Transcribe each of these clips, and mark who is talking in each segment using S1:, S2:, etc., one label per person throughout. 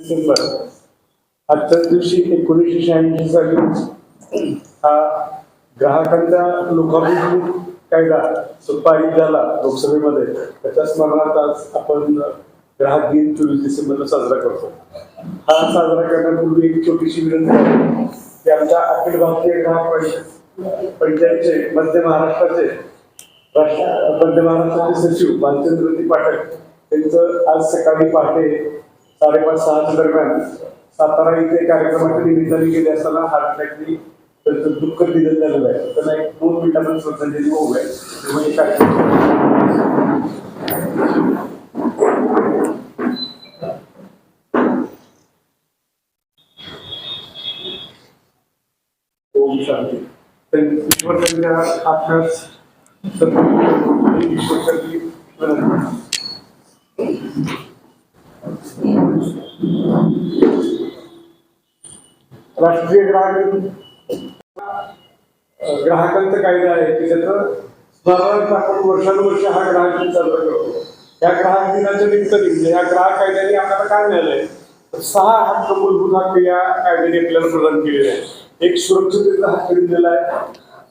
S1: डिसेंबर आजच्या दिवशी 1986 साली हा ग्राहकांचा लोकाभिमुख कायदा जो पारित झाला लोकसभेमध्ये, त्याच्या स्मरणार्थ आज आपण ग्राहक दिन 24 डिसेंबरला साजरा करतो. हा साजरा करण्यापूर्वी एक छोटीशी विनंती आहे की आमच्या अखिल भारतीय ग्राहक पंचायतचे मध्य महाराष्ट्राचे सचिव भालचंद्र पाठक त्यांचं आज सकाळी पहाटे 5:30-6 दरम्यान सातारा इथे कार्यक्रमाच्या निमित्ताने गेले असताना हार्ट अटॅकने त्यांचं दुःख निधन झालेलं आहे. त्यांना एक 2 मिनिटांमध्ये श्रद्धांजली होऊया. तेव्हा एक ओम शांती. ईश्वर त्यांच्या आत्म्यास ईश्वरसाठी राष्ट्रीय ग्राहकांचा कायदा आहे की त्याचं स्मरणार्थ आपण वर्षानुवर्ष हा ग्राहक दिन साजरा करतो. या ग्राहक दिनाच्या निमित्ताने या ग्राहक कायद्याने आपल्याला काय मिळालंय, 6 हक्क, मूलभूत हक्क या कायद्याने आपल्याला प्रदान केलेले आहे. एक सुरक्षिततेचा हक्क दिलेला आहे,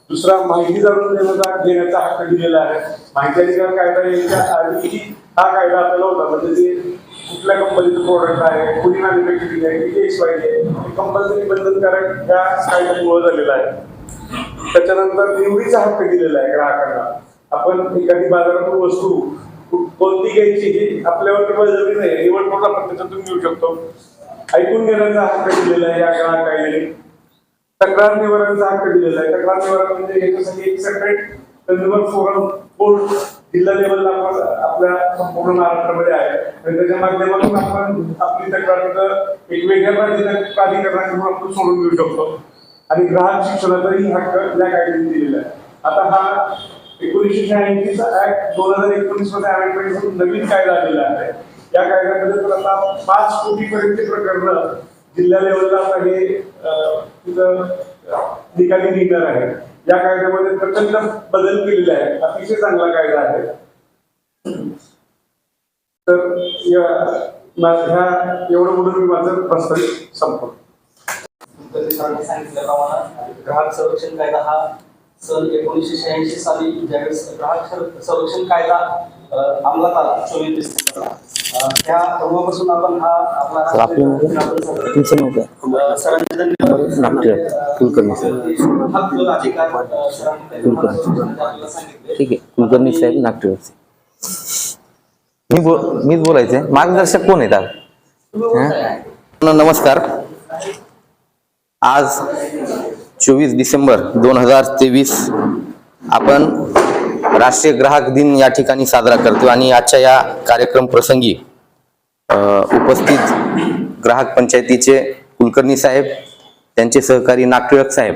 S1: दुसरा माहिती जाणून घेण्याचा हक्क दिलेला आहे. माहिती अधिकार कायदा याच्या आधी हा कायदा आपल्याला होता, म्हणजे ते कुठल्या कंपनीचं प्रोडक्ट आहे, कुणी मॅन्युफॅक्चरिंग आहे, किती एक्सपायरी आहे, कंपल्सरी बंधनकारक या कायद्यामुळे झालेला आहे. त्याच्यानंतर निवडीचा हक्क दिलेला आहे ग्राहकांना. आपण एखादी बाजारातून वस्तू कोणती घ्यायची ही आपल्यावर बळजबरी नाही, निवड करून आपण त्याच्यातून घेऊ शकतो. ऐकून घेण्याचा हक्क दिलेला आहे या ग्राहक कायद्याने. तक्रार निवारणाचा हक्क दिलेला आहे. तक्रार निवारण म्हणजे याच्यासाठी एक सेपरेट कन्झ्युमर फोरम कोर्ट जिल्हा लेवलला आपण आपल्या संपूर्ण महाराष्ट्रामध्ये आहे आणि त्याच्या माध्यमातून आपण आपली तक्रार एक वेगळ्या प्राधिकरणाकडून आपण सोडून घेऊ शकतो. आणि ग्राहक शिक्षणाचाही हक्क या कायद्याने दिलेला आहे. आता हा 1986 ऍक्ट 2019 मध्ये अमेंडमेंट करून नवीन कायदा आलेला आहे. या कायद्यामध्ये तर आता 5 कोटी पर्यंत प्रकरण जिल्हा लेवलला हे तिथं निकाली निघणार आहे. या कायद्यामध्ये प्रचंड बदल केलेले आहे. अतिशय चांगला कायदा आहे. तर ह्या एवढं बोलून मी माझं प्रस्ताव संपवतो.
S2: सांगितल्याप्रमाणे ग्राहक संरक्षण कायदा हा सन 1986 साली ज्यावेळेस ग्राहक संरक्षण कायदा अंमलात आला 24 डिसेंबरला, त्या तेव्हापासून आपण हा आपला
S3: ठीक आहे. कुलकर्णी साहेब नागपूर. मीच बोलायचंय. मार्गदर्शक कोण आहेत? नमस्कार. आज 24 डिसेंबर 2023 आपण राष्ट्रीय ग्राहक दिन या ठिकाणी साजरा करतो आणि आजच्या या कार्यक्रम प्रसंगी उपस्थित ग्राहक पंचायतीचे कुलकर्णी साहेब, त्यांचे सहकारी नागटिळक साहेब,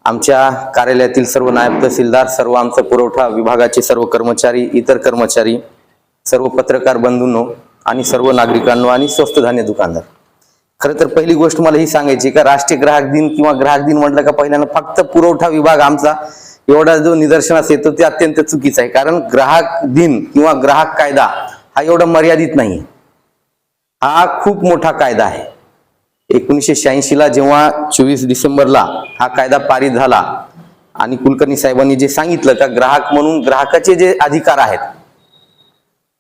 S3: आमच्या कार्यालयातील सर्व नायब तहसीलदार, सर्व आमचा पुरवठा विभागाचे सर्व कर्मचारी, इतर कर्मचारी, सर्व पत्रकार बंधूंनो आणि सर्व नागरिकांनो आणि स्वस्त धान्य दुकानदार. खरं तर पहिली गोष्ट मला ही सांगायची का राष्ट्रीय ग्राहक दिन किंवा ग्राहक दिन म्हटलं का पहिल्यांदा फक्त पुरवठा विभाग आमचा एवढा जो निदर्शनास येतो ते अत्यंत चुकीचं आहे. कारण ग्राहक दिन किंवा ग्राहक कायदा हा एवढा मर्यादित नाही, हा खूप मोठा कायदा आहे. 1986 ला जेव्हा 24 डिसेंबरला हा कायदा पारित झाला आणि कुलकर्णी साहेबांनी जे सांगितलं का ग्राहक म्हणून ग्राहकाचे जे अधिकार आहेत,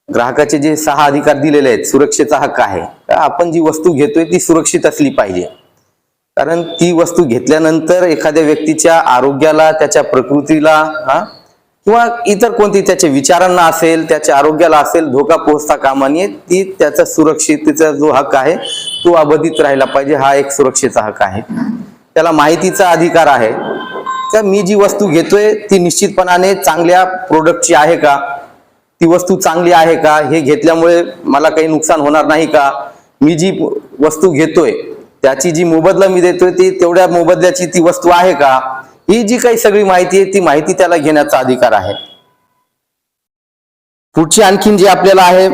S3: ग्राहकाचे जे 6 अधिकार दिलेले आहेत, सुरक्षेचा हक्क आहे, आपण जी वस्तू घेतोय ती सुरक्षित असली पाहिजे. कारण ती वस्तू घेतल्यानंतर एखाद्या व्यक्तीच्या आरोग्याला, त्याच्या प्रकृतीला किंवा इतर कोणती त्याच्या विचारांना असेल, त्याच्या आरोग्याला असेल धोका पोहोचता कामा नये. ती त्याचा सुरक्षिततेचा जो हक्क आहे तो अबाधित राहिला पाहिजे. हा एक सुरक्षेचा हक्क आहे. त्याला माहितीचा अधिकार आहे का मी जी वस्तू घेतोय ती निश्चितपणाने चांगल्या प्रोडक्टची आहे का, ती वस्तू चांगली आहे का, हे घेतल्यामुळे मला काही नुकसान होणार नाही का, मी जी वस्तू घेतोय त्याची जी मोबदला मी देतोय ती तेवढ्या मोबदल्याची ती वस्तू आहे का, ही जी काही सगळी माहिती आहे ती माहिती त्याला घेण्याचा अधिकार आहे. पुढची आणखीन जे आपल्याला आहे,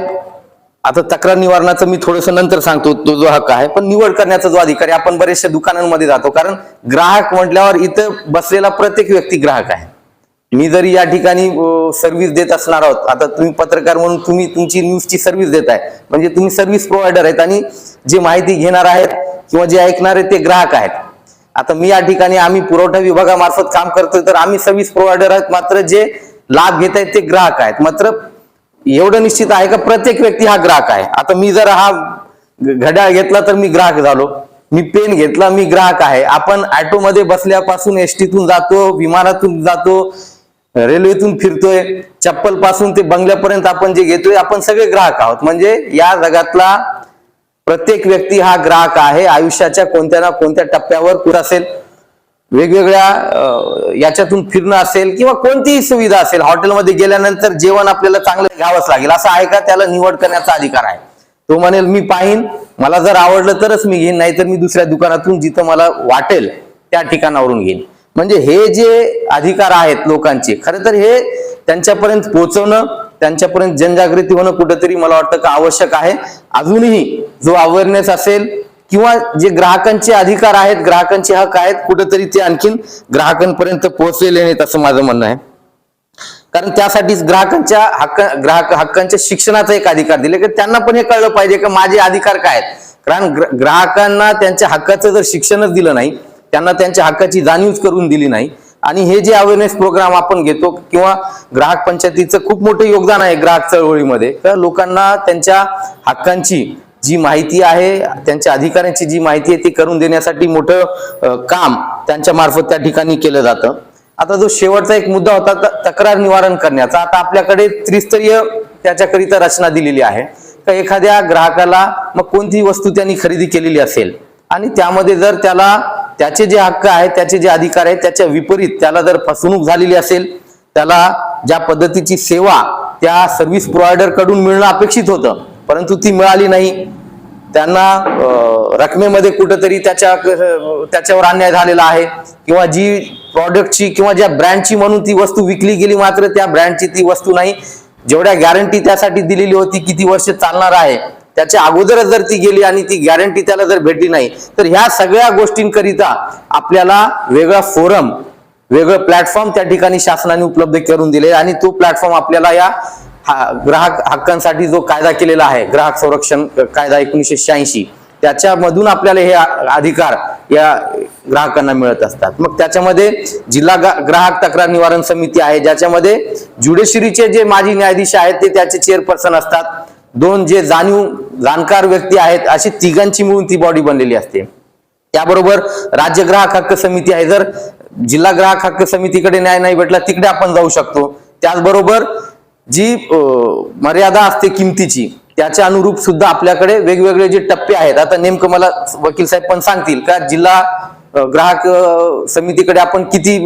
S3: आता तक्रार निवारणाचं मी थोडस नंतर सांगतो, तो जो हक्क आहे. पण निवड करण्याचा जो अधिकार आहे, आपण बरेचशा दुकानांमध्ये जातो, कारण ग्राहक म्हटल्यावर इथं बसलेला प्रत्येक व्यक्ती ग्राहक आहे. मी जरी या ठिकाणी सर्व्हिस देत असणार आहोत, आता तुम्ही पत्रकार म्हणून तुम्ही तुमची न्यूजची सर्व्हिस देताय, म्हणजे तुम्ही सर्व्हिस प्रोव्हायडर आहेत आणि जे माहिती घेणार आहेत किंवा जे ऐकणार आहेत ते ग्राहक आहेत. आता मी या ठिकाणी आम्ही पुरवठा विभागामार्फत काम करतोय, तर आम्ही सर्व्हिस प्रोव्हायडर आहेत, मात्र जे लाभ घेत आहेत ते ग्राहक आहेत. मात्र एवढं निश्चित आहे का प्रत्येक व्यक्ती हा ग्राहक आहे. आता मी जर हा घड्याळ घेतला तर मी ग्राहक झालो, मी पेन घेतला मी ग्राहक आहे. आपण ऑटोमध्ये बसल्यापासून एसटीतून जातो, विमानातून जातो, रेल्वेतून फिरतोय, चप्पल पासून ते बंगल्यापर्यंत आपण जे घेतोय आपण सगळे ग्राहक आहोत. म्हणजे या जगातला प्रत्येक व्यक्ती हा ग्राहक आहे. आयुष्याच्या कोणत्या ना कोणत्या टप्प्यावर कुठं असेल, वेगवेगळ्या याच्यातून फिरणं असेल किंवा कोणतीही सुविधा असेल, हॉटेलमध्ये गेल्यानंतर जेवण आपल्याला चांगलं घ्यावंच लागेल असं आहे का? त्याला निवड करण्याचा अधिकार आहे. तो म्हणेल मी पाहीन, मला जर आवडलं तरच मी घेईन, नाहीतर मी दुसऱ्या दुकानातून जिथं मला वाटेल त्या ठिकाणावरून घेईन. म्हणजे हे जे अधिकार आहेत लोकांचे, खरं तर हे त्यांच्यापर्यंत पोहोचवणं, त्यांच्यापर्यंत जनजागृती होणं कुठेतरी मला वाटतं का आवश्यक आहे. अजूनही जो अवेअरनेस असेल किंवा जे ग्राहकांचे अधिकार आहेत, ग्राहकांचे हक आहेत, कुठेतरी ते आणखीन ग्राहकांपर्यंत पोहोचलेले नाहीत असं माझं म्हणणं आहे. कारण त्यासाठीच ग्राहकांच्या हक्कांच्या शिक्षणाचा एक अधिकार दिले की त्यांना पण हे कळलं पाहिजे की माझे अधिकार काय आहेत. कारण ग्राहकांना त्यांच्या हक्काचं जर शिक्षणच दिलं नाही, त्यांना त्यांच्या हक्काची जाणीवच करून दिली नाही, आणि हे जे अवेअरनेस प्रोग्राम आपण घेतो किंवा ग्राहक पंचायतीचं खूप मोठं योगदान आहे ग्राहक चळवळीमध्ये, तर लोकांना त्यांच्या हक्कांची जी माहिती आहे, त्यांच्या अधिकारांची जी माहिती आहे ती करून देण्यासाठी मोठं काम त्यांच्या मार्फत त्या ठिकाणी केलं जातं. आता जो शेवटचा एक मुद्दा होता तक्रार निवारण करण्याचा, आता आपल्याकडे त्रिस्तरीय त्याच्याकरिता रचना दिलेली आहे. तर एखाद्या ग्राहकाला मग कोणतीही वस्तू त्यांनी खरेदी केलेली असेल आणि त्यामध्ये जर त्याला त्याचे जे हक्क आहेत, त्याचे जे अधिकार आहेत त्याच्या विपरीत त्याला जर फसवणूक झालेली असेल, त्याला ज्या पद्धतीची सेवा त्या सर्व्हिस प्रोव्हायडर कडून मिळणं अपेक्षित होतं परंतु ती मिळाली नाही, त्यांना रकमेमध्ये कुठंतरी त्याच्यावर अन्याय झालेला आहे, किंवा जी प्रॉडक्टची किंवा ज्या ब्रँडची म्हणून ती वस्तू विकली गेली मात्र त्या ब्रँडची ती वस्तू नाही, जेवढ्या गॅरंटी त्यासाठी दिलेली होती किती वर्ष चालणार आहे त्याच्या अगोदरच जर ती गेली आणि ती गॅरंटी त्याला जर भेटली नाही, तर ह्या सगळ्या गोष्टींकरिता आपल्याला वेगळा फोरम, वेगळं प्लॅटफॉर्म त्या ठिकाणी शासनाने उपलब्ध करून दिले. आणि तो प्लॅटफॉर्म आपल्याला या ग्राहक हक्कांसाठी जो कायदा केलेला आहे, ग्राहक संरक्षण कायदा 1986, त्याच्यामधून आपल्याला हे अधिकार या ग्राहकांना मिळत असतात. मग त्याच्यामध्ये जिल्हा ग्राहक तक्रार निवारण समिती आहे, ज्याच्यामध्ये ज्युडिशरीचे जे माजी न्यायाधीश आहेत ते त्याचे चेअरपर्सन असतात, 2 जे जाणकार व्यक्ती आहेत, अशी तिघांची मिळून ती बॉडी बनलेली असते. त्याबरोबर राज्य ग्राहक हक्क समिती आहे, जर जिल्हा ग्राहक हक्क समितीकडे न्याय नाही भेटला तिकडे आपण जाऊ शकतो. त्याचबरोबर जी मर्यादा असते किमतीची त्याच्या अनुरूप सुद्धा आपल्याकडे वेगवेगळे जे टप्पे आहेत. आता नेमकं मला वकील साहेब पण सांगतील का जिल्हा ग्राहक समितीकडे आपण किती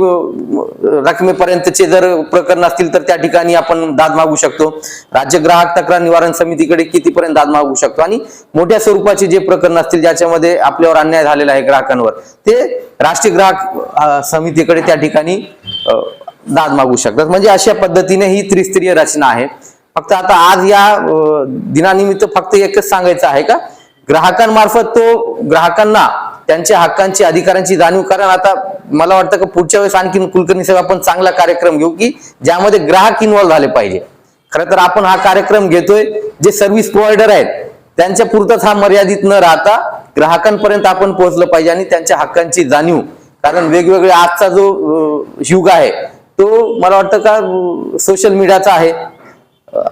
S3: रकमेपर्यंतचे जर प्रकरण असतील तर त्या ठिकाणी आपण दाद मागू शकतो, राज्य ग्राहक तक्रार निवारण समितीकडे कितीपर्यंत दाद मागू शकतो, आणि मोठ्या स्वरूपाचे जे प्रकरण असतील ज्याच्यामध्ये आपल्यावर अन्याय झालेला आहे ग्राहकांवर, ते राष्ट्रीय ग्राहक समितीकडे त्या ठिकाणी दाद मागू शकतात. म्हणजे अशा पद्धतीने ही त्रिस्तरीय रचना आहे. फक्त आता आज या दिनानिमित्त फक्त एकच सांगायचं आहे का ग्राहकांमार्फत तो ग्राहकांना त्यांच्या हक्कांची अधिकारांची जाणीव करा. आता मला वाटतं की पुढच्या वेळेस आणखी कुलकर्णी साहेब आपण चांगला कार्यक्रम घेऊ की ज्यामध्ये ग्राहक इन्व्हॉल्व्ह झाले पाहिजे. खरं तर आपण हा कार्यक्रम घेतोय जे सर्व्हिस प्रोव्हायडर आहेत त्यांच्या पुरताच हा मर्यादित न राहता ग्राहकांपर्यंत आपण पोहोचलं पाहिजे आणि त्यांच्या हक्कांची जाणीव, कारण वेगवेगळे आजचा जो युग आहे तो मला वाटतं का सोशल मीडियाचा आहे.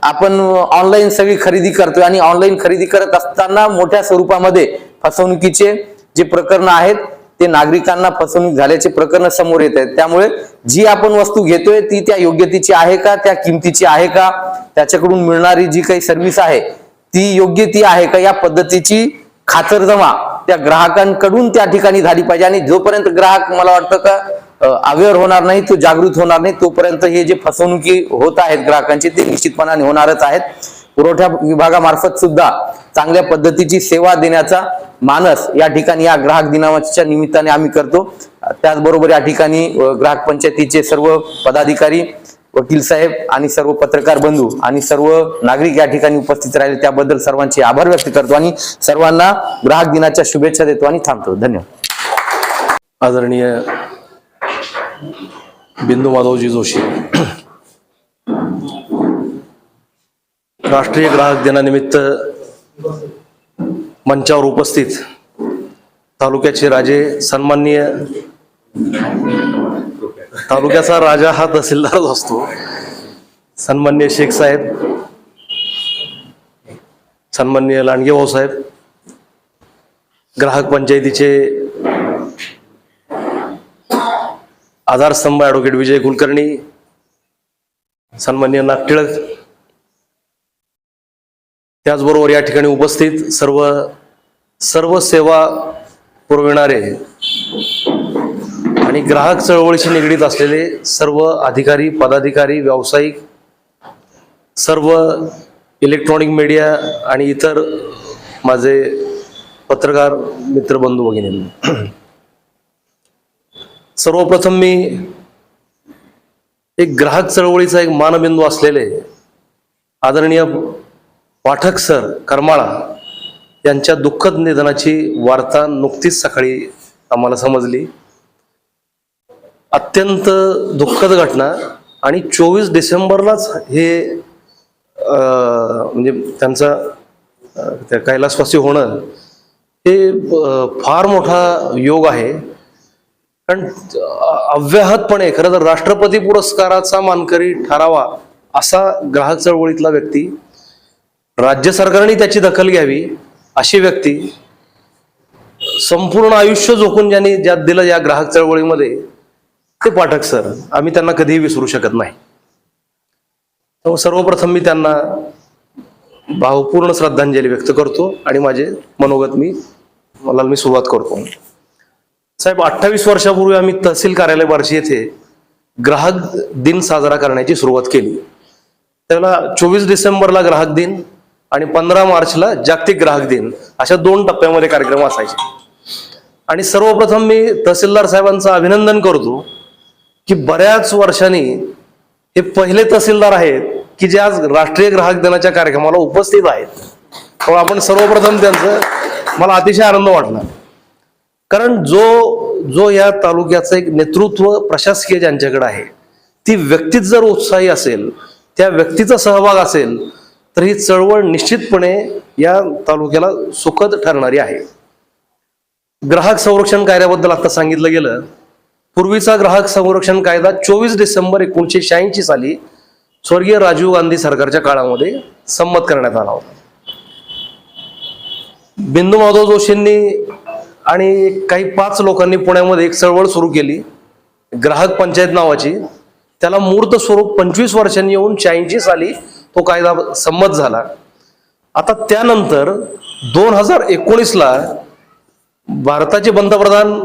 S3: आपण ऑनलाईन सगळी खरेदी करतोय आणि ऑनलाईन खरेदी करत असताना मोठ्या स्वरूपामध्ये फसवणुकीचे जे प्रकरण आहेत ते नागरिकांना फसवणूक झाल्याचे प्रकरण समोर येत आहेत. त्यामुळे जी आपण वस्तू घेतोय ती त्या योग्यतेची आहे का, त्या किमतीची आहे का, त्याच्याकडून मिळणारी जी काही सर्व्हिस आहे ती योग्य ती आहे का, या पद्धतीची खातरजमा त्या ग्राहकांकडून त्या ठिकाणी झाली पाहिजे. आणि जोपर्यंत ग्राहक मला वाटतं का अवेअर होणार नाही, तो जागृत होणार नाही, तोपर्यंत हे जे फसवणुकी होत आहेत ग्राहकांची ते निश्चितपणाने होणारच आहेत. पुरवठा विभागामार्फत सुद्धा चांगल्या पद्धतीची सेवा देण्याचा मानस या ठिकाणी या ग्राहक दिनाच्या निमित्ताने आम्ही करतो. त्याचबरोबर या ठिकाणी ग्राहक पंचायतीचे सर्व पदाधिकारी, वकील साहेब आणि सर्व पत्रकार बंधू आणि सर्व नागरिक या ठिकाणी उपस्थित राहिले त्याबद्दल सर्वांचे आभार व्यक्त करतो आणि सर्वांना ग्राहक दिनाच्या शुभेच्छा देतो आणि थांबतो. धन्यवाद.
S4: आदरणीय बिंदू माधवजी जोशी. राष्ट्रीय ग्राहक दिनानिमित्त मंचावर उपस्थित तालुक्याचे राजे, सन्माननीय तालुक्याचा राजा हा तहसीलदारच असतो, सन्माननीय शेख साहेब, सन्माननीय लांडगे भाऊ साहेब, ग्राहक पंचायतीचे आधारस्तंभ ॲडव्होकेट विजय कुलकर्णी, सन्माननीय नागटिळक, त्याचबरोबर या ठिकाणी उपस्थित सर्व सेवा पुरविणारे आणि ग्राहक चळवळीशी निगडीत असलेले सर्व अधिकारी, पदाधिकारी, व्यावसायिक, सर्व इलेक्ट्रॉनिक मीडिया आणि इतर माझे पत्रकार मित्र बंधू भगिनींनो, सर्वप्रथम मी एक ग्राहक चळवळीचा एक मानबिंदू असलेले आदरणीय पाठक सर करमाळा यांच्या दुःखद निधनाची वार्ता नुकतीच सकाळी आम्हाला समजली. अत्यंत दुःखद घटना आणि 24 डिसेंबरलाच हे म्हणजे त्यांचा त्या कैलासवासी होणं हे फार मोठा योग आहे. कारण अव्याहतपणे खरं तर राष्ट्रपती पुरस्काराचा मानकरी ठरावा असा ग्राहक चळवळीतला व्यक्ती, राज्य सरकारने त्याची दखल घ्यावी अशी व्यक्ती, संपूर्ण आयुष्य झोकून ज्यात दिलं या ग्राहक चळवळीमध्ये ते पाठक सर. आम्ही त्यांना कधीही विसरू शकत नाही. तर सर्वप्रथम मी त्यांना भावपूर्ण श्रद्धांजली व्यक्त करतो आणि माझे मनोगत मी सुरुवात करतो. साहेब, 28 वर्षापूर्वी आम्ही तहसील कार्यालय बार्शी येथे ग्राहक दिन साजरा करण्याची सुरुवात केली. त्याला 24 डिसेंबरला ग्राहक दिन आणि 15 मार्चला जागतिक ग्राहक दिन अशा 2 टप्प्यामध्ये कार्यक्रम असायचे. आणि सर्वप्रथम मी तहसीलदार साहेबांचं अभिनंदन करतो की बऱ्याच वर्षांनी हे पहिले तहसीलदार आहेत की जे आज राष्ट्रीय ग्राहक दिनाच्या कार्यक्रमाला उपस्थित आहेत. त्यामुळे आपण सर्वप्रथम त्यांचं मला अतिशय आनंद वाटला. कारण जो या तालुक्याचं एक नेतृत्व प्रशासकीय ज्यांच्याकडे आहे, ती व्यक्तीच जर उत्साही असेल, त्या व्यक्तीचा सहभाग असेल, तर ही चळवळ निश्चितपणे या तालुक्याला सुखद ठरणारी आहे. ग्राहक संरक्षण कायद्याबद्दल आता सांगितलं गेलं. पूर्वीचा ग्राहक संरक्षण कायदा 24 डिसेंबर 1986 साली स्वर्गीय राजीव गांधी सरकारच्या काळामध्ये संमत करण्यात आला होता. बिंदू माधव जोशींनी आणि काही 5 लोकांनी पुण्यामध्ये एक चळवळ सुरू केली, ग्राहक पंचायत नावाची. त्याला मूर्त स्वरूप 25 वर्षांनी येऊन 86 साली तो कायदा संमत झाला. आता त्यानंतर 2019ला भारताचे पंतप्रधान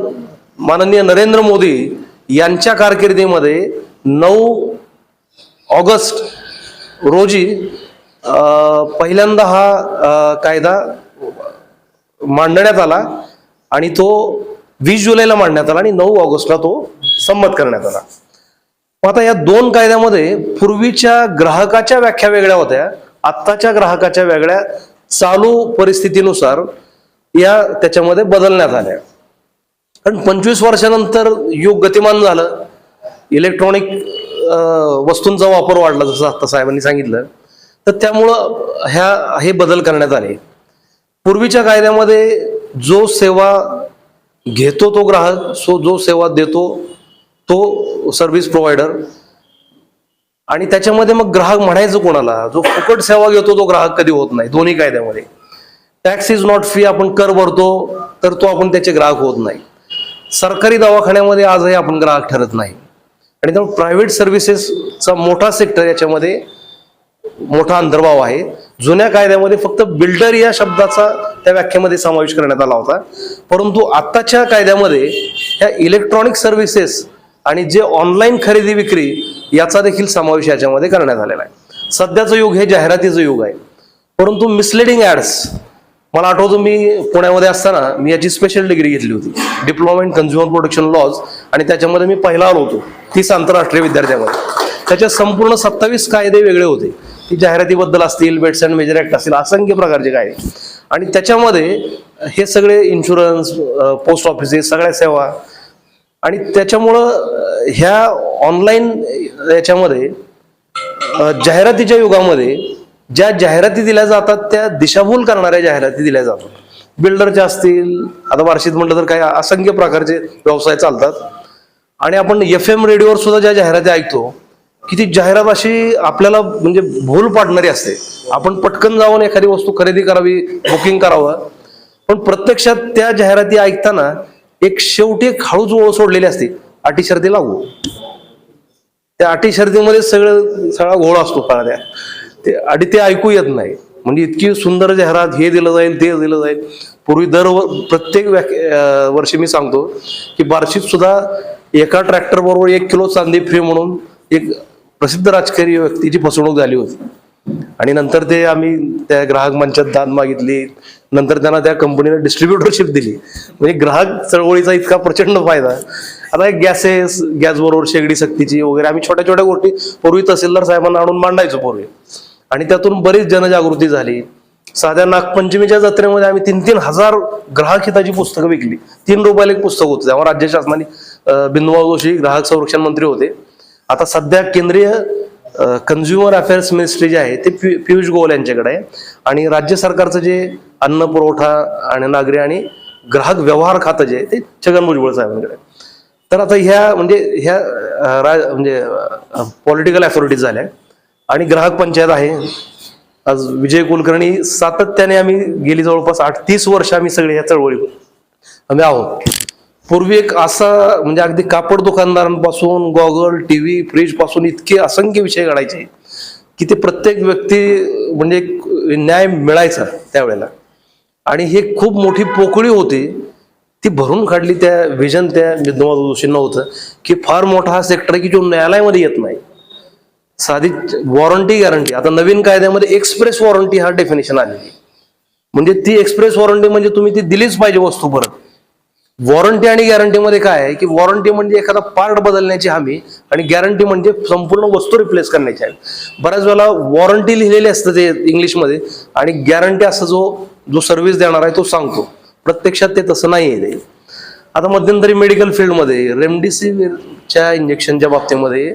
S4: माननीय नरेंद्र मोदी यांच्या कारकिर्दीमध्ये 9 ऑगस्ट रोजी पहिल्यांदा हा कायदा मांडण्यात आला आणि तो 20 जुलैला मांडण्यात आला आणि 9 ऑगस्टला तो संमत करण्यात आला. आता या 2 कायद्यामध्ये पूर्वीच्या ग्राहकाच्या व्याख्या वेगळ्या होत्या, आत्ताच्या ग्राहकाच्या वेगळ्या चालू परिस्थितीनुसार त्याच्यामध्ये बदलण्यात आल्या. कारण 25 वर्षानंतर युग गतिमान झालं, इलेक्ट्रॉनिक वस्तूंचा वापर वाढला जसं आता साहेबांनी सांगितलं, तर त्यामुळं हे बदल करण्यात आले. पूर्वीच्या कायद्यामध्ये जो सेवा घेतो तो ग्राहक, जो सेवा देतो तो सर्व्हिस प्रोव्हायडर, आणि त्याच्यामध्ये मग ग्राहक म्हणायचं कोणाला? जो फुकट सेवा घेतो तो ग्राहक कधी होत नाही. दोन्ही कायद्यामध्ये टॅक्स इज नॉट फी, आपण कर भरतो तर तो आपण त्याचे ग्राहक होत नाही. सरकारी दवाखान्यामध्ये आजही आपण ग्राहक ठरत नाही. आणि त्यामुळे प्रायव्हेट सर्व्हिसेसचा मोठा सेक्टर याच्यामध्ये मोठा अंतर्भाव आहे. जुन्या कायद्यामध्ये फक्त बिल्डर या शब्दाचा त्या व्याख्येमध्ये समावेश करण्यात आला होता, परंतु आत्ताच्या कायद्यामध्ये ह्या इलेक्ट्रॉनिक सर्व्हिसेस आणि जे ऑनलाईन खरेदी विक्री याचा देखील समावेश याच्यामध्ये करण्यात आलेला आहे. सध्याचं युग हे जाहिरातीचं युग आहे, परंतु मिसलिडिंग ऍड्स, मला आठवतं मी पुण्यामध्ये असताना मी याची स्पेशल डिग्री घेतली होती, diploma in consumer protection laws, आणि त्याच्यामध्ये मी पहिला आलो होतो 30 आंतरराष्ट्रीय विद्यार्थ्यामध्ये. त्याच्यात संपूर्ण 27 कायदे वेगळे होते. ती जाहिरातीबद्दल असतील, बेड्स अँड मेजर ऍक्ट असतील, असंख्य प्रकारचे कायदे. आणि त्याच्यामध्ये हे सगळे इन्शुरन्स, पोस्ट ऑफिसेस, सगळ्या सेवा आणि त्याच्यामुळं ह्या ऑनलाईन याच्यामध्ये जाहिरातीच्या युगामध्ये ज्या जाहिराती दिल्या जातात त्या दिशाभूल करणाऱ्या जाहिराती दिल्या जातात. बिल्डरच्या असतील, आता बार्शीत म्हटलं तर काही असंख्य प्रकारचे व्यवसाय चालतात. आणि आपण FM रेडिओवर सुद्धा ज्या जाहिराती ऐकतो की ती जाहिरात अशी आपल्याला म्हणजे भूल पाडणारी असते. आपण पटकन जाऊन एखादी वस्तू खरेदी करावी, बुकिंग करावं, पण प्रत्यक्षात त्या जाहिराती ऐकताना शेवटी एक हळूच ओळ सोडलेली असते, अटी शर्ती लागू. त्या अटी शर्तीमध्ये सगळा घोळ असतो त्या आणि ते ऐकू येत नाही. म्हणजे इतकी सुंदर जाहिरात, हे दिलं जाईल, ते दिलं जाईल. पूर्वी प्रत्येक वर्षी मी सांगतो की बार्शीत सुद्धा एका ट्रॅक्टर बरोबर 1 किलो चांदी फ्री म्हणून एक प्रसिद्ध राजकीय व्यक्तीची फसवणूक झाली होती. आणि नंतर ते आम्ही त्या ग्राहक मंचात दाद मागितली, नंतर त्यांना त्या कंपनीने डिस्ट्रीब्युटरशिप दिली. म्हणजे ग्राहक चळवळीचा इतका प्रचंड फायदा. आता गॅस बरोबर शेगडी सक्तीची वगैरे आम्ही छोट्या छोट्या गोष्टी पूर्वी तहसीलदार साहेबांना आणून मांडायचो पूर्वी, आणि त्यातून बरीच जनजागृती झाली. साध्या नागपंचमीच्या जत्रेमध्ये आम्ही 3-3 हजार ग्राहक हिताची पुस्तकं विकली. 3 रुपयाला एक पुस्तक होतं. तेव्हा राज्य शासनाने बिंदुभाऊ जोशी ग्राहक संरक्षण मंत्री होते. आता सध्या केंद्रीय कन्झ्युमर अफेअर्स मिनिस्ट्री जे आहे ते पियुष गोयल यांच्याकडे आहे, आणि राज्य सरकारचं जे अन्न पुरवठा आणि नागरी आणि ग्राहक व्यवहार खातं जे आहे ते छगन भुजबळ साहेबांकडे. तर आता ह्या म्हणजे पॉलिटिकल अथॉरिटीज झाल्या आणि ग्राहक पंचायत आहे. आज विजय कुलकर्णी सातत्याने आम्ही गेली जवळपास 30 वर्ष आम्ही सगळे या चळवळीवर आम्ही आहोत. पूर्वी एक असा म्हणजे अगदी कापड दुकानदारांपासून गॉगल, TV, फ्रीज पासून इतके असंख्य विषय घडायचे की ते प्रत्येक व्यक्ती म्हणजे न्याय मिळायचा त्यावेळेला. आणि हे खूप मोठी पोकळी होती, ती भरून काढली त्या विजन त्या बिंदुभाऊ जोशींना होतं की फार मोठा हा सेक्टर आहे की जो न्यायालयामध्ये येत नाही. साधी वॉरंटी गॅरंटी, आता नवीन कायद्यामध्ये एक्सप्रेस वॉरंटी हा डेफिनेशन आलेली. म्हणजे ती एक्सप्रेस वॉरंटी म्हणजे तुम्ही ती दिलीच पाहिजे वस्तू परत. वॉरंटी आणि गॅरंटीमध्ये काय आहे की वॉरंटी म्हणजे एखादा पार्ट बदलण्याची हमी आणि गॅरंटी म्हणजे संपूर्ण वस्तू रिप्लेस करण्याची आहे. बऱ्याच वेळेला वॉरंटी लिहिलेली असतं ते इंग्लिशमध्ये आणि गॅरंटी असं जो सर्व्हिस देणार आहे तो सांगतो. प्रत्यक्षात ते तसं नाही आहे. आता मध्यंतरी मेडिकल फील्डमध्ये रेमडेसिवीरच्या इंजेक्शनच्या बाबतीमध्ये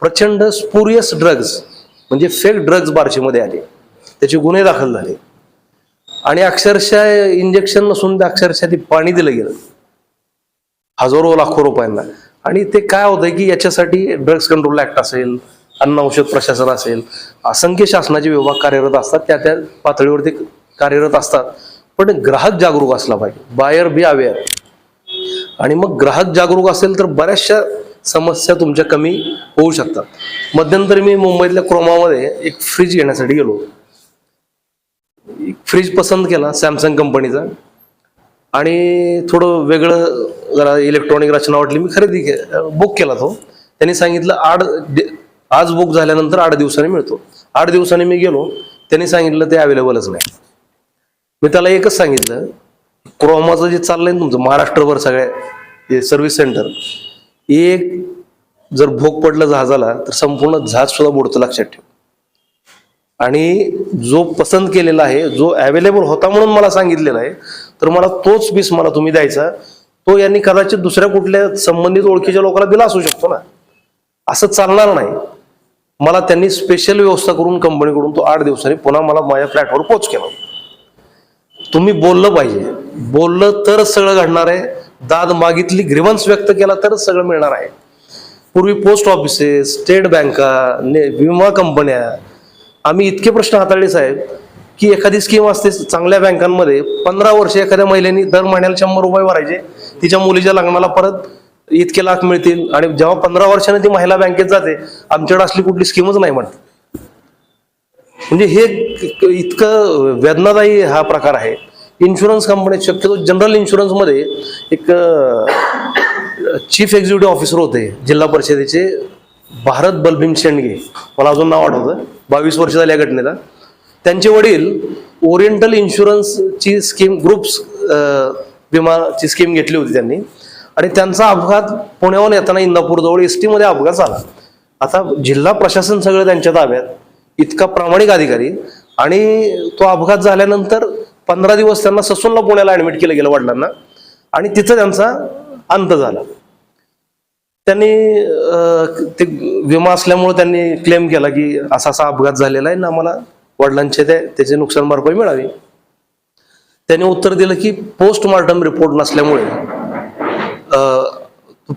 S4: प्रचंड स्पुरियस ड्रग्ज म्हणजे फेक ड्रग्ज बार्शीमध्ये आले, त्याचे गुन्हे दाखल झाले आणि अक्षरशः इंजेक्शन नसून अक्षरशः ते पाणी दिलं गेलं हजारो लाखो रुपयांना. आणि ते काय होतंय की याच्यासाठी ड्रग्स कंट्रोल ऍक्ट असेल, अन्न औषध प्रशासन असेल, असंख्य शासनाचे विभाग कार्यरत असतात, त्या त्या पातळीवरती कार्यरत असतात. पण ग्राहक जागरूक असला पाहिजे, बायर बी अवेअर. आणि मग ग्राहक जागरूक असेल तर बऱ्याचशा समस्या तुमच्या कमी होऊ शकतात. मध्यंतरी मी मुंबईतल्या क्रोमामध्ये एक फ्रीज घेण्यासाठी गेलो. एक फ्रीज पसंत केला सॅमसंग कंपनीचा आणि थोडं वेगळं जरा इलेक्ट्रॉनिक रचना वाटली, मी बुक केला. तो त्यांनी सांगितलं आज बुक झाल्यानंतर 8 दिवसांनी मिळतो. 8 दिवसांनी मी गेलो, त्यांनी सांगितलं ते अवेलेबलच नाही. मी त्याला एकच सांगितलं, क्रोमाचं जे चाललंय ना तुमचं महाराष्ट्रभर सगळ्या सर्व्हिस सेंटर, एक जर भोग पडलं जहाजाला तर संपूर्ण जहाज सुद्धा बुडतं, लक्षात ठेव. आणि जो पसंत केलेला आहे, जो अवेलेबल होता म्हणून मला सांगितलेला आहे, तर मला तोच पीस मला तुम्ही द्यायचा. तो यांनी कदाचित दुसऱ्या कुठल्या संबंधित ओळखीच्या लोकांना दिला असू शकतो ना, असं चालणार नाही. मला त्यांनी स्पेशल व्यवस्था करून कंपनीकडून तो 8 दिवसांनी पुन्हा मला माझ्या फ्लॅटवर पोच केला. तुम्ही बोललं पाहिजे, बोललं तर सगळं घडणार आहे. दाद मागितली, ग्रीव्हन्स व्यक्त केला तरच सगळं मिळणार आहे. पूर्वी पोस्ट ऑफिसेस, स्टेट बँका, विमा कंपन्या, आम्ही इतके प्रश्न हाताळले साहेब की एखादी स्कीम असते चांगल्या बँकांमध्ये, 15 वर्ष एखाद्या महिलेने दर महिन्याला 100 रुपये भरायचे, तिच्या मुलीच्या लग्नाला परत इतके लाख मिळतील. आणि जेव्हा 15 वर्षाने ती महिला बँकेत जाते, आमच्याकडे असली कुठली स्कीमच नाही म्हणते. म्हणजे हे इतकं वेदनादायी हा प्रकार आहे. इन्शुरन्स कंपनी, शक्यतो जनरल इन्शुरन्समध्ये एक चीफ एक्झिक्युटिव्ह ऑफिसर होते जिल्हा परिषदेचे, भारत बलभीम शेंडगे, मला अजून नाव आठवतं, 22 वर्ष झाली या घटनेला. त्यांचे वडील ओरिएंटल इन्शुरन्सची स्कीम, ग्रुप्स विमाची स्कीम घेतली होती त्यांनी, आणि त्यांचा अपघात पुण्याहून येताना इंदापूरजवळ ST मध्ये अपघात झाला. आता जिल्हा प्रशासन सगळं त्यांच्या ताब्यात, इतका प्रामाणिक अधिकारी, आणि तो अपघात झाल्यानंतर 15 दिवस त्यांना ससूनला पुण्याला ऍडमिट केलं गेलं वडिलांना, आणि तिथं त्यांचा अंत झाला. त्यांनी ते विमा असल्यामुळे त्यांनी क्लेम केला की असा असा अपघात झालेला आहे ना, आम्हाला वडिलांचे त्याचे नुकसान भरपाई मिळावी. त्यांनी उत्तर दिलं की पोस्टमॉर्टम रिपोर्ट नसल्यामुळे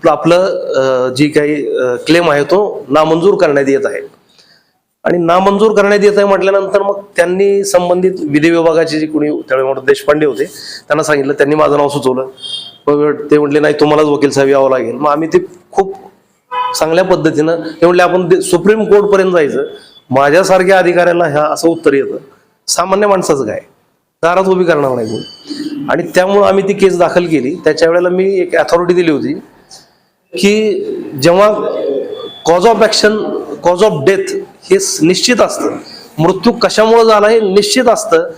S4: आपलं जी काही क्लेम आहे तो नामंजूर करण्यात येत आहे. आणि नामंजूर करण्यात येत आहे म्हटल्यानंतर मग त्यांनी संबंधित विधी विभागाचे जे कोणी त्यावेळी देशपांडे होते त्यांना सांगितलं, त्यांनी माझं नाव सुचवलं. मग ते म्हटले नाही तुम्हालाच वकील साहेब यावं लागेल. मग आम्ही ते खूप चांगल्या पद्धतीनं ते म्हटले आपण सुप्रीम कोर्ट पर्यंत जायचं. माझ्यासारख्या अधिकाऱ्याला ह्या असं उत्तर येतं, सामान्य माणसाचं काय, दारात उभी करणार नाही कोणी. आणि त्यामुळं आम्ही ती केस दाखल केली. त्याच्या वेळेला मी एक अथॉरिटी दिली होती की जेव्हा cause of action, cause of death हे निश्चित असतं, मृत्यू कशामुळे झाला हे निश्चित असतं,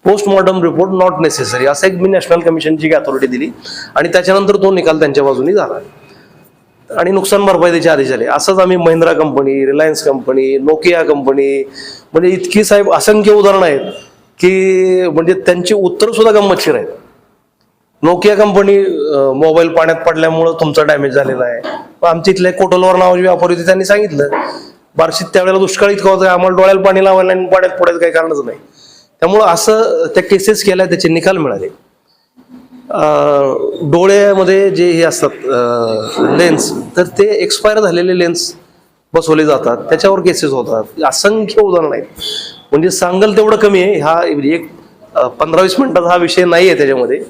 S4: पोस्टमॉर्टम रिपोर्ट नॉट नेसेसरी, असं एक मी नॅशनल कमिशनची अथॉरिटी दिली. आणि त्याच्यानंतर तो निकाल त्यांच्या बाजूने झाला आणि नुकसान भरपाई त्याचे आदेश झाले. असंच आम्ही Mahindra company, Reliance company, Nokia company, म्हणजे इतकी साहेब असंख्य उदाहरणं आहेत की म्हणजे त्यांची उत्तर सुद्धा गंमतशीर आहेत. नोकिया कंपनी मोबाईल पाण्यात पडल्यामुळं तुमचा डॅमेज झालेला आहे. आमच्या इथले कोटलवर नावाचे व्यापारी होते, त्यांनी सांगितलं बार्शीत त्यावेळेला दुष्काळ इतका होता, आम्हाला डोळ्याला पाणी लावायला आणि पाण्यात पडायचं काही कारणच नाही. त्यामुळं असं त्या केसेस केल्या, त्याचे निकाल मिळाले. डोळ्यामध्ये जे हे असतात लेन्स, तर ते एक्सपायर झालेले लेन्स बसवले जातात, त्याच्यावर केसेस होतात. असंख्य उदाहरणं आहेत. म्हणजे सांगल तेवढं कमी आहे. हा एक 15-20 मिनिटाचा हा विषय नाही आहे त्याच्यामध्ये.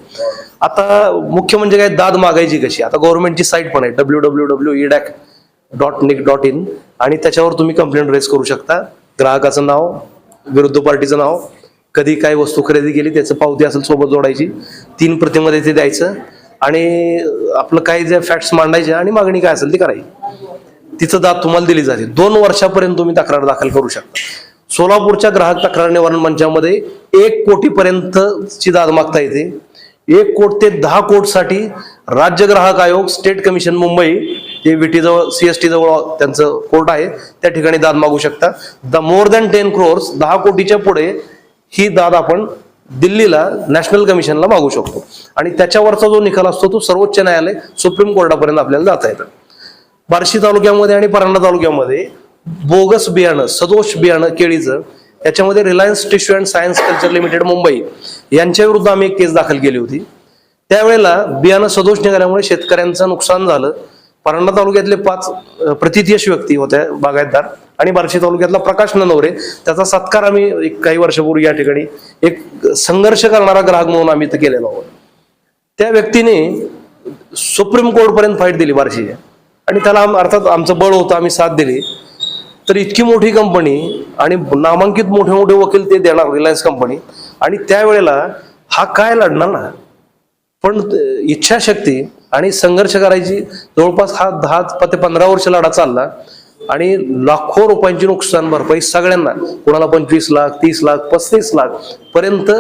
S4: आता मुख्य म्हणजे काय, दाद मागायची कशी. आता गव्हर्नमेंटची साईट पण आहे www.edac.nic.in आणि त्याच्यावर तुम्ही कंप्लेंट रेज करू शकता. ग्राहकाचं नाव, विरुद्ध पार्टीचं नाव, कधी काय वस्तू खरेदी केली त्याचं पावती असेल सोबत जोडायची, 3 प्रतीमध्ये ते द्यायचं आणि आपलं काही जे फॅक्ट्स मांडायचे आणि मागणी काय असेल ती करायची. तिचं दाद तुम्हाला दिली जाते. 2 वर्षापर्यंत तुम्ही तक्रार दाखल करू शकता. सोलापूरच्या ग्राहक तक्रार निवारण मंचामध्ये 1 कोटीपर्यंतची दाद मागता येते. 1 कोटी ते 10 कोटीसाठी राज्य ग्राहक आयोग, स्टेट कमिशन मुंबई, जे विटी जवळ CST जवळ त्यांचं कोर्ट आहे, त्या ठिकाणी दाद मागू शकता. मोर दॅन 10 crores, 10 कोटीच्या पुढे ही दाद आपण दिल्लीला नॅशनल कमिशनला मागू शकतो. आणि त्याच्यावरचा जो निकाल असतो तो सर्वोच्च न्यायालय, सुप्रीम कोर्टापर्यंत आपल्याला जाता येतं. बार्शी तालुक्यामध्ये आणि परांडा तालुक्यामध्ये बोगस बियाणं, सदोष बियाणं केळीचं, याच्यामध्ये Reliance tissue and science culture limited Mumbai यांच्या विरुद्ध आम्ही एक केस दाखल केली होती. त्यावेळेला बियाणं सदोष निघाल्यामुळे शेतकऱ्यांचं नुकसान झालं. परांडा तालुक्यातले 5 प्रतिथयश व्यक्ती होत्या, बागायतदार, आणि बार्शी तालुक्यातला प्रकाश नवरे, त्याचा सत्कार आम्ही काही वर्षापूर्वी या ठिकाणी एक संघर्ष करणारा ग्राहक म्हणून आम्ही इथं केलेला आहोत. त्या व्यक्तीने सुप्रीम कोर्ट पर्यंत फाईट दिली बार्शीच्या, आणि त्याला अर्थात आमचं बळ होतं, आम्ही साथ दिली. तर इतकी मोठी कंपनी आणि नामांकित मोठे मोठे वकील ते देणार, रिलायन्स कंपनी, आणि त्यावेळेला हा काय लढणार ना. पण इच्छाशक्ती आणि संघर्ष करायची, जवळपास हा 10 ते 15 वर्ष लढा चालला आणि लाखो रुपयांची नुकसान भरपाई सगळ्यांना, कोणाला 25 लाख, 30 लाख, 35 लाख पर्यंत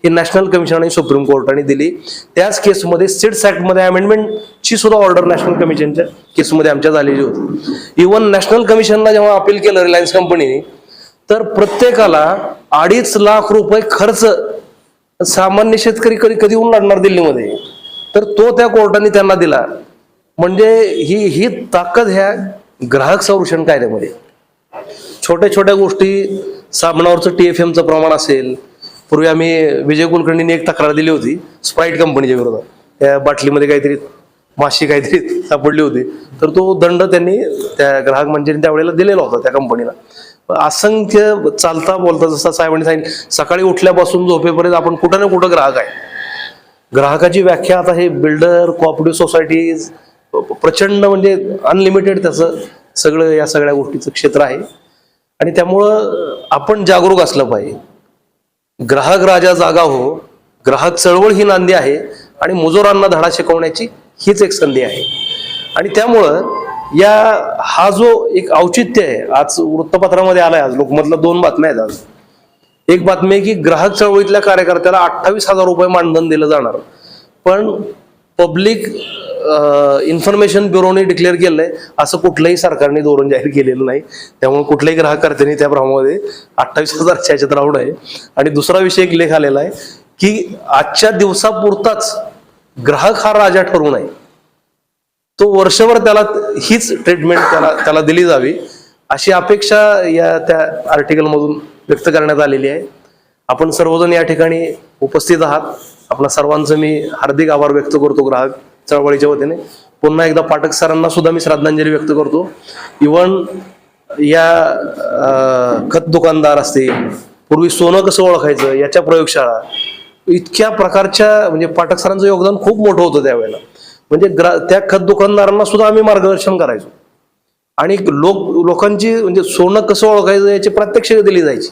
S4: हे नॅशनल कमिशन आणि सुप्रीम कोर्टाने दिली. त्याच केसमध्ये सिड्स ऍक्टमध्ये अमेंडमेंटची सुद्धा ऑर्डर नॅशनल कमिशनच्या केसमध्ये आमच्या झालेली होती. इव्हन नॅशनल कमिशनला जेव्हा अपील केलं रिलायन्स कंपनीने, तर प्रत्येकाला 2.5 लाख रुपये खर्च, सामान्य शेतकरी कधी येऊन लढणार दिल्लीमध्ये, तर तो त्या कोर्टाने त्यांना दिला. म्हणजे ही ताकद ह्या ग्राहक संरक्षण कायद्यामध्ये. छोट्या छोट्या गोष्टी, साबणावरचं TFMचं प्रमाण असेल, पूर्वी आम्ही विजय कुलकर्णींनी एक तक्रार दिली होती स्प्राईट कंपनीच्या विरोधात, त्या बाटलीमध्ये काहीतरी माशी काहीतरी सापडली होती, तर तो दंड त्यांनी त्या ग्राहक मंचाने त्यावेळेला दिलेला होता त्या कंपनीला. असंख्य चालता बोलता, जसं साहेबांनी सांगितलं, सकाळी उठल्यापासून झोपेपर्यंत आपण कुठं ना कुठं ग्राहक आहे. ग्राहकाची व्याख्या आता हे बिल्डर, कोऑपरेटिव्ह सोसायटीज, प्रचंड म्हणजे अनलिमिटेड त्याचं सगळं, या सगळ्या गोष्टीचं क्षेत्र आहे. आणि त्यामुळं आपण जागरूक असलं पाहिजे. ग्राहक राजा जागा हो, ग्राहक चळवळ ही नांदी आहे आणि मजुरांना धडा शिकवण्याची हीच एक संधी आहे. आणि त्यामुळं हा जो एक औचित्य आहे, आज वृत्तपत्रामध्ये आलाय, आज लोकमतला 2 बातम्या आहेत. आज एक बातमी आहे की ग्राहक चळवळीतल्या कार्यकर्त्याला 28,000 रुपये मानधन दिलं जाणार, पण पब्लिक इन्फॉर्मेशन ब्युरोने डिक्लेअर केलंय असं कुठलंही सरकारने धोरण जाहीर केलेलं नाही. त्यामुळे कुठल्याही ग्राहकर्त्यांनी त्या प्रमाणामध्ये 28,000च्या ह्याच्यात राहू नये. आणि दुसरा विषय एक लेख आलेला आहे की आजच्या दिवसापुरताच ग्राहक हा राजा ठरू नये. तो वर्षभर त्याला हीच ट्रीटमेंट त्याला दिली जावी अशी अपेक्षा या त्या आर्टिकल मधून व्यक्त करण्यात आलेली आहे. आपण सर्वजण या ठिकाणी उपस्थित आहात. आपल्या सर्वांचं मी हार्दिक आभार व्यक्त करतो ग्राहक चळवळीच्या वतीने. पुन्हा एकदा पाठक सरांना सुद्धा मी श्रद्धांजली व्यक्त करतो. इव्हन या खत दुकानदार असतील, पूर्वी सोनं कसं ओळखायचं याच्या प्रयोगशाळा, इतक्या प्रकारच्या म्हणजे पाठक सरांचं योगदान खूप मोठं होतं त्यावेळेला. म्हणजे त्या खत दुकानदारांना सुद्धा आम्ही मार्गदर्शन करायचो आणि लोकांची म्हणजे सोनं कसं ओळखायचं याची प्रात्यक्षिक दिली जायची.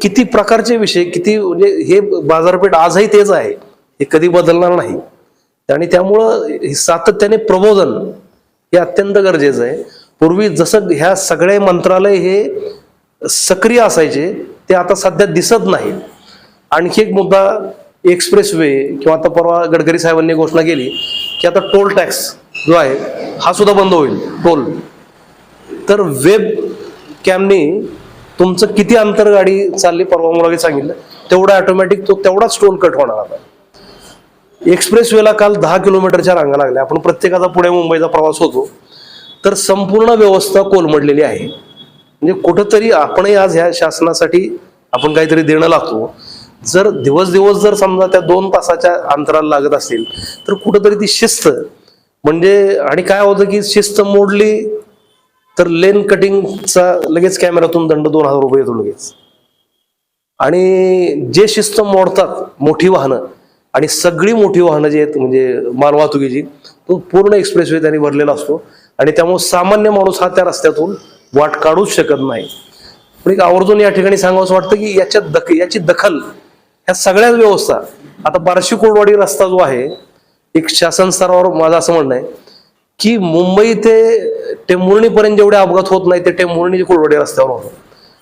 S4: किती प्रकारचे विषय, किती म्हणजे हे बाजारपेठ आजही तेच आहे, हे कधी बदलणार नाही. आणि त्यामुळं सातत्याने प्रबोधन हे अत्यंत गरजेचं आहे. पूर्वी जसं ह्या सगळे मंत्रालय हे सक्रिय असायचे ते आता सध्या दिसत नाही. आणखी एक मुद्दा, एक्सप्रेस वे किंवा आता परवा गडकरी साहेबांनी घोषणा केली की आता टोल टॅक्स जो आहे हा सुद्धा बंद होईल. टोल तर वेब कॅमनी तुमचं किती अंतर गाडी चालली परवा मुलागे सांगितलं तेवढं ऑटोमॅटिक तो तेवढाच टोल कट होणार. आता एक्सप्रेस वेला काल 10 किलोमीटरच्या रांगा लागल्या. आपण प्रत्येकाचा पुणे मुंबईचा प्रवास होतो तर संपूर्ण व्यवस्था कोलमडलेली आहे. म्हणजे कुठंतरी आपणही आज ह्या शासनासाठी आपण काहीतरी देणं लागतो. जर दिवस जर समजा त्या 2 तासाच्या अंतराला लागत असेल तर कुठंतरी ती शिस्त म्हणजे, आणि काय होतं की शिस्त मोडली तर लेन कटिंगचा लगेच कॅमेऱ्यातून दंड 2000 रुपये येतो लगेच. आणि जे शिस्त मोडतात मोठी वाहनं, आणि सगळी मोठी वाहनं जी आहेत म्हणजे मालवाहतुकीची, तो पूर्ण एक्सप्रेसवे त्यांनी भरलेला असतो आणि त्यामुळे सामान्य माणूस हा त्या रस्त्यातून वाट काढूच शकत नाही. पण एक आवर्जून या ठिकाणी सांगावं वाटतं की याची दखल ह्या सगळ्याच व्यवस्था, आता बार्शी कोळवाडी रस्ता जो आहे, एक शासन स्तरावर माझं असं म्हणणं आहे की मुंबई ते टेंभुर्णी पर्यंत जेवढे अपघात होत नाही ते टेंभुर्णी कोळवाडी रस्त्यावर होतो.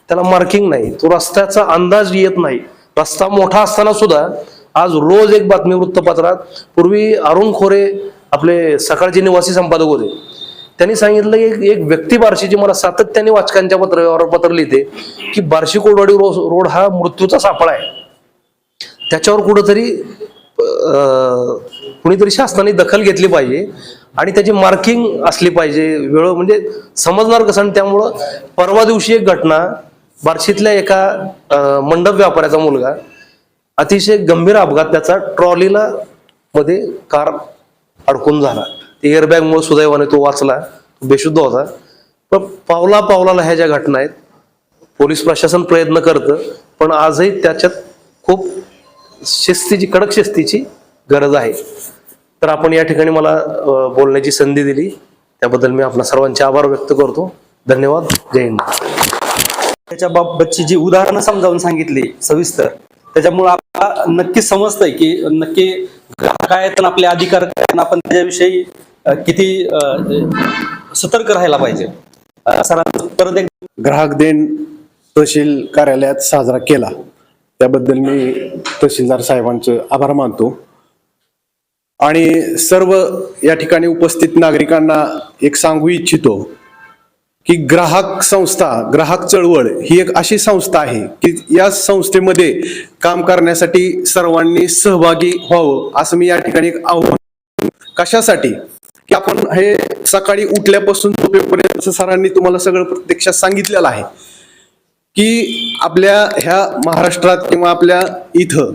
S4: त्याला मार्किंग नाही, तो रस्त्याचा अंदाज येत नाही. रस्ता मोठा असताना सुद्धा आज रोज एक बातमी वृत्तपत्रात, पूर्वी अरुण खोरे आपले सकाळचे निवासी संपादक होते, त्यांनी सांगितलं की एक व्यक्ती बार्शीची मला सातत्याने वाचकांच्या पत्र लिहिते की बार्शी कोळवाडी रोड हा मृत्यूचा सापळा आहे. त्याच्यावर कुठंतरी कुणीतरी शासनाने दखल घेतली पाहिजे आणि त्याची मार्किंग असली पाहिजे. वेळ म्हणजे समजणार कसं. आणि त्यामुळं परवा दिवशी एक घटना, बार्शीतल्या एका मंडप व्यापाऱ्याचा मुलगा अतिशय गंभीर अपघात, त्याचा ट्रॉलीला मध्ये कार अडकून झाला. ते एअरबॅगमुळे सुदैवाने तो वाचला, बेशुद्ध होता. पण पावला ह्या ज्या घटना आहेत, पोलीस प्रशासन प्रयत्न करतं पण आजही त्याच्यात खूप कडक शिस्तीची गरज आहे. तर आपण या ठिकाणी मला बोलण्याची संधी दिली त्याबद्दल मी आपल्या सर्वांचे आभार व्यक्त करतो. धन्यवाद. जय हिंद.
S2: त्याच्या बाबतची जी उदाहरणं समजावून सांगितली सविस्तर, त्याच्यामुळे आपल्याला नक्की समजतंय की नक्की काय आहेत आणि आपले अधिकार काय आहेत, आपण त्याच्याविषयी किती सतर्क राहायला पाहिजे. सरांचं परत एक
S5: ग्राहक दिन तहसील कार्यालयात साजरा केला त्याबद्दल मी तहसीलदार साहेबांचं आभार मानतो आणि सर्व या ठिकाणी उपस्थित नागरिकांना एक सांगू इच्छितो की ग्राहक संस्था, ग्राहक चळवळ ही एक अशी संस्था आहे की या संस्थेमध्ये काम करण्यासाठी सर्वांनी सहभागी व्हावं असं मी या ठिकाणी एक आव्हान. कशासाठी की आपण हे सकाळी उठल्यापासून झोपेपर्यंत सरांनी तुम्हाला सगळं प्रत्यक्षात सांगितलेलं आहे की आपल्या ह्या महाराष्ट्रात किंवा आपल्या इथं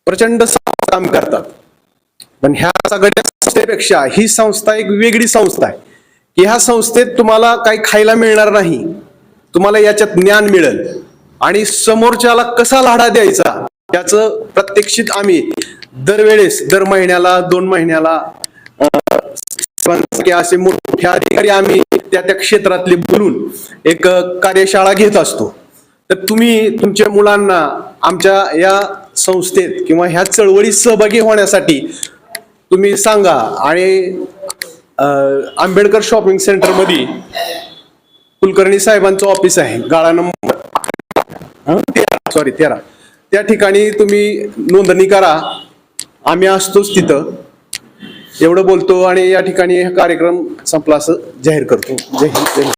S5: प्रचंड काम करतात. पण ह्या सगळ्या संस्थेपेक्षा ही संस्था एक वेगळी संस्था आहे की ह्या संस्थेत तुम्हाला काही खायला मिळणार नाही, तुम्हाला याच्यात ज्ञान मिळेल आणि समोरच्याला कसा लढा द्यायचा त्याचं प्रत्यक्षित आम्ही दरवेळेस दर महिन्याला 2 महिन्याला असे मोठे अधिकारी आम्ही त्या क्षेत्रातले बोलून एक कार्यशाळा घेत असतो. तर तुम्ही तुमच्या मुलांना आमच्या या संस्थेत किंवा ह्या चळवळीत सहभागी होण्यासाठी तुम्ही सांगा. आणि आंबेडकर शॉपिंग सेंटर मध्ये कुलकर्णी साहेबांचं ऑफिस आहे, गाळा नंबर 13, त्या ठिकाणी तुम्ही नोंदणी करा. आम्ही असतोच तिथं. एवढं बोलतो आणि या ठिकाणी हा कार्यक्रम संपला असं जाहीर करतो. जय हिंद.